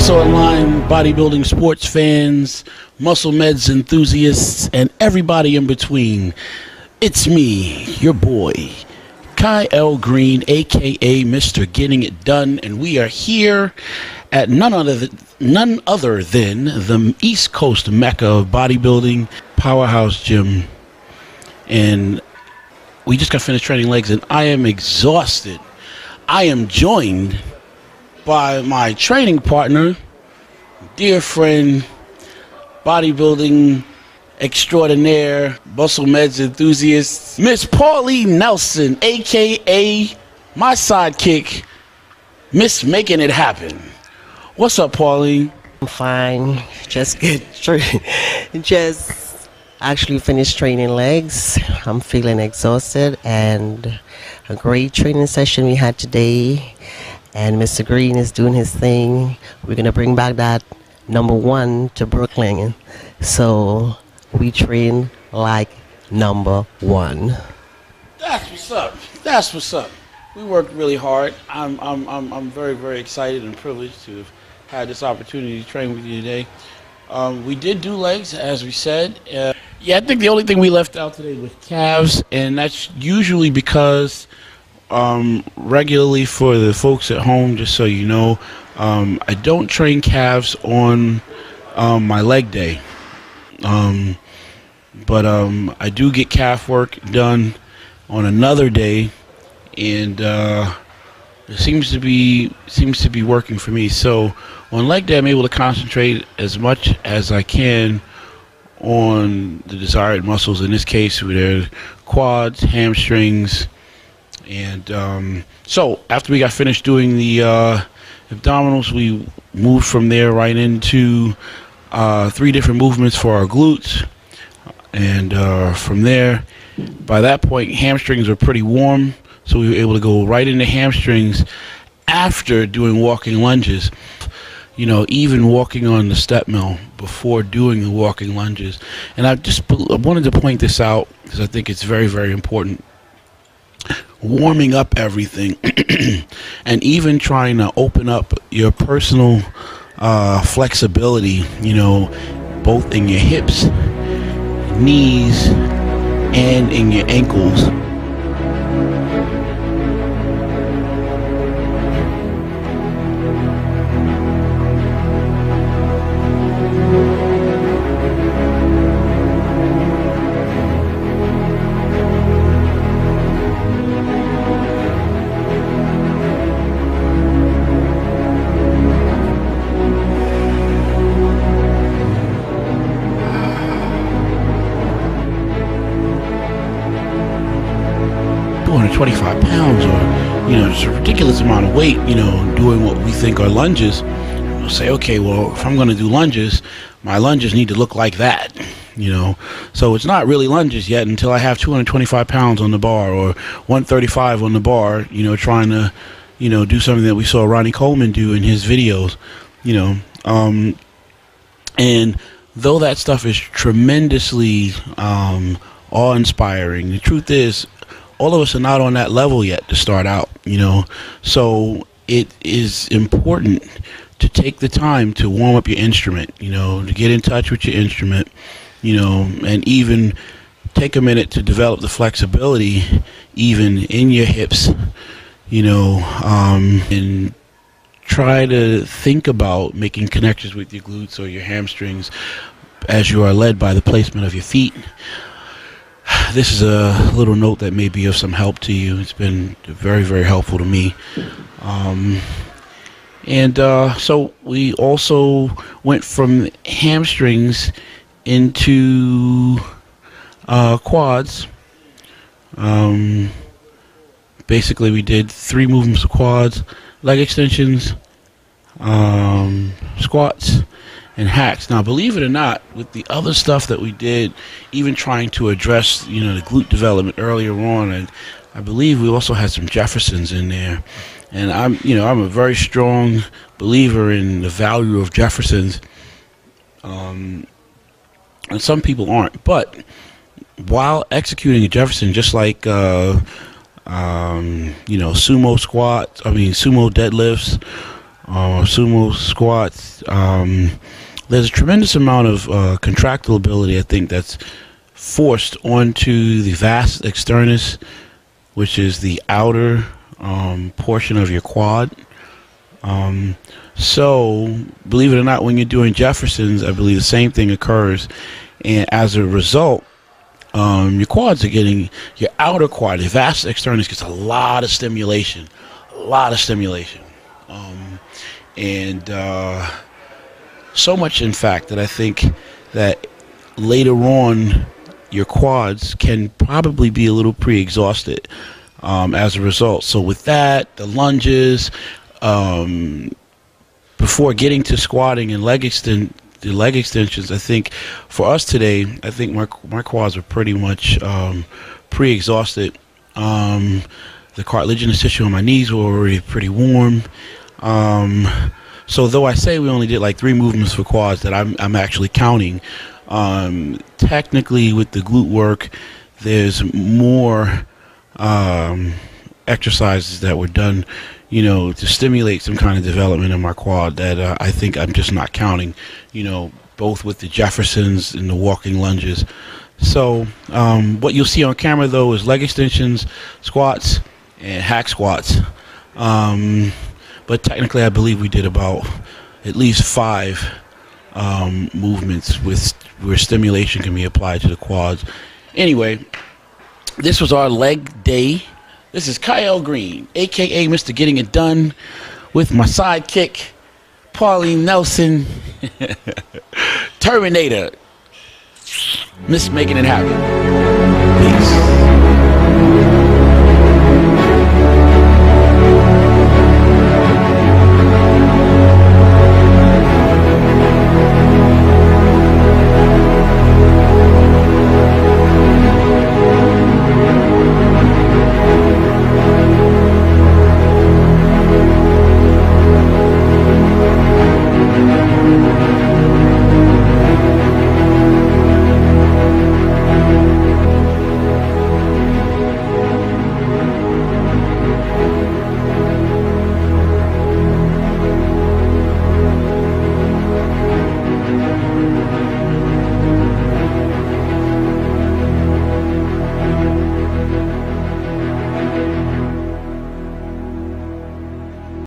Thanks online, bodybuilding sports fans, muscle meds enthusiasts, and everybody in between. It's me, your boy, Kai L. Greene, aka Mr. Getting It Done, and we are here at none other than the East Coast Mecca of bodybuilding, Powerhouse Gym. And we just got finished training legs, and I am exhausted. I am joined by my training partner, dear friend, bodybuilding extraordinaire, muscle meds enthusiast, Miss Pauline Nelson, aka my sidekick, Miss Making It Happen. What's up, Pauline? I'm fine. Just actually finished training legs. I'm feeling exhausted, and a great training session we had today. And Mr. Greene is doing his thing. We're gonna bring back that #1 to Brooklyn. So we train like #1. That's what's up. That's what's up. We worked really hard. I'm very, very excited and privileged to have had this opportunity to train with you today. We did do legs, as we said. Yeah, I think the only thing we left out today was calves, and that's usually because regularly, for the folks at home, just so you know, I don't train calves on my leg day. But I do get calf work done on another day, and it seems to be working for me. So on leg day, I'm able to concentrate as much as I can on the desired muscles. In this case, they're quads, hamstrings, and so after we got finished doing the abdominals, we moved from there right into 3 different movements for our glutes. And from there, by that point, hamstrings were pretty warm, so we were able to go right into hamstrings after doing walking lunges. You know, even walking on the step mill before doing the walking lunges. And I wanted to point this out because I think it's very, very important. Warming up everything and even trying to open up your personal flexibility, you know, both in your hips, knees, and in your ankles. 225 pounds, or, you know, just a ridiculous amount of weight, you know, doing what we think are lunges. We'll say, okay, well, if I'm going to do lunges, my lunges need to look like that, you know. So it's not really lunges yet until I have 225 pounds on the bar, or 135 on the bar, you know, trying to, you know, do something that we saw Ronnie Coleman do in his videos, you know. And though that stuff is tremendously awe-inspiring, the truth is, all of us are not on that level yet to start out, you know. So it is important to take the time to warm up your instrument, you know, to get in touch with your instrument, you know, and even take a minute to develop the flexibility even in your hips, you know, and try to think about making connections with your glutes or your hamstrings as you are led by the placement of your feet. This is a little note that may be of some help to you. It's been very, very helpful to me. So we also went from hamstrings into quads. Basically, we did 3 movements of quads, leg extensions, squats, and hacks. Now, believe it or not, with the other stuff that we did, even trying to address, you know, the glute development earlier on, and I believe we also had some Jeffersons in there. And I'm a very strong believer in the value of Jeffersons. And some people aren't. But while executing a Jefferson, just like sumo deadlifts, sumo squats. There's a tremendous amount of contractile ability, I think, that's forced onto the vas externus, which is the outer portion of your quad. So, believe it or not, when you're doing Jeffersons, I believe the same thing occurs. And as a result, your quads are getting, your outer quad, your vas externus gets a lot of stimulation. A lot of stimulation. And so much, in fact, that I think that later on, your quads can probably be a little pre-exhausted as a result. So with that, the lunges, before getting to squatting and the leg extensions, I think for us today, I think my quads are pretty much pre-exhausted. The cartilaginous tissue on my knees were already pretty warm. So though I say we only did like 3 movements for quads that I'm actually counting, technically with the glute work, there's more exercises that were done, to stimulate some kind of development in my quad that I think I'm just not counting, both with the Jeffersons and the walking lunges. So what you'll see on camera though is leg extensions, squats, and hack squats. But technically I believe we did about at least 5 movements where stimulation can be applied to the quads. Anyway, this was our leg day. This is Kyle Greene, aka Mr. Getting It Done, with my sidekick, Pauline Nelson, Terminator, Miss Making It Happen. Peace.